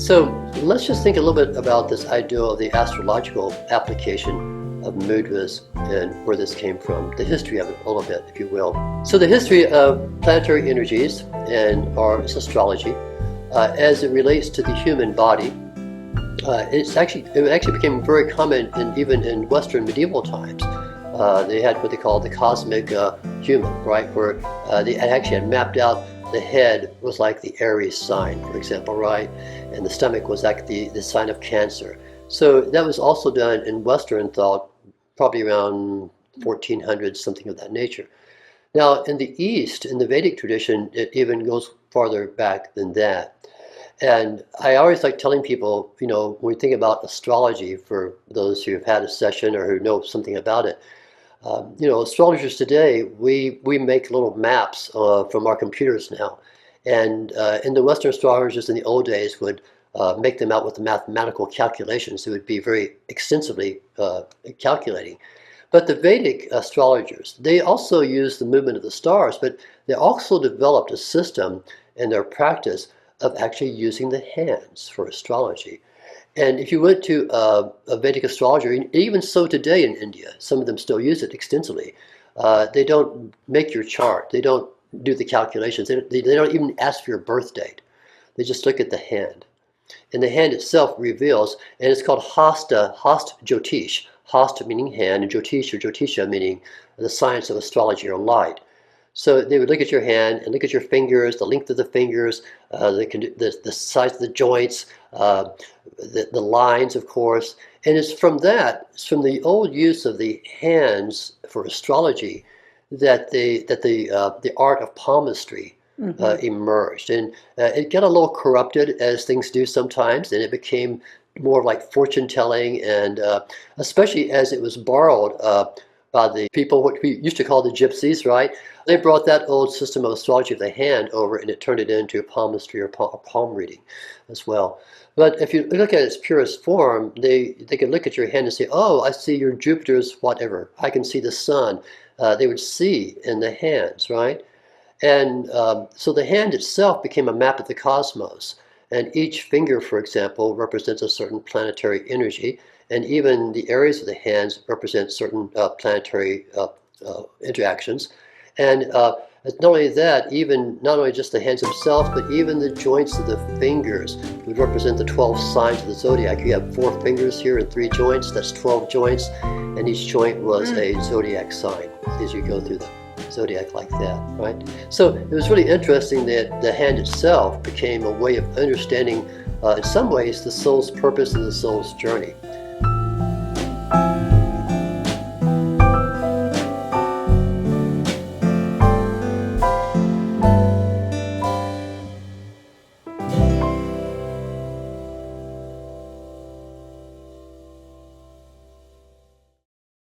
So let's just think a little bit about this idea of the astrological application of mudras and where this came from, the history of it a little bit, if you will. So the history of planetary energies and our astrology, as it relates to the human body, it actually became very common even in Western medieval times. They had what they called the cosmic human, right, where they actually had mapped out the head was like the Aries sign, for example, right, and the stomach was like the sign of Cancer. So that was also done in Western thought, probably around 1400, something of that nature. Now, in the East, in the Vedic tradition, it even goes farther back than that. And I always like telling people, when we think about astrology, for those who have had a session or who know something about it, astrologers today, we make little maps from our computers now. And in the Western astrologers in the old days would make them out with the mathematical calculations. It would be very extensively calculating. But the Vedic astrologers, they also used the movement of the stars, but they also developed a system in their practice of actually using the hands for astrology. And if you went to a Vedic astrologer, even so today in India, some of them still use it extensively. They don't make your chart. They don't do the calculations. They don't even ask for your birth date. They just look at the hand. And the hand itself reveals, and it's called Hasta Jyotish. Hasta meaning hand, and Jyotish or Jyotisha meaning the science of astrology or light. So they would look at your hand and look at your fingers, the length of the fingers, the size of the joints, the lines, of course. And it's from the old use of the hands for astrology that the art of palmistry emerged. And it got a little corrupted, as things do sometimes, and it became more like fortune telling, and especially as it was borrowed by the people what we used to call the gypsies, right? They brought that old system of astrology of the hand over, and it turned it into palmistry or palm reading as well. But if you look at its purest form, they could look at your hand and say, oh, I see your Jupiter's whatever. I can see the sun. They would see in the hands, right? And so the hand itself became a map of the cosmos. And each finger, for example, represents a certain planetary energy. And even the areas of the hands represent certain planetary interactions. And not only that, not only just the hands themselves, but even the joints of the fingers would represent the 12 signs of the Zodiac. You have 4 fingers here and 3 joints, that's 12 joints, and each joint was a Zodiac sign as you go through the Zodiac like that, right? So it was really interesting that the hand itself became a way of understanding, in some ways, the soul's purpose and the soul's journey.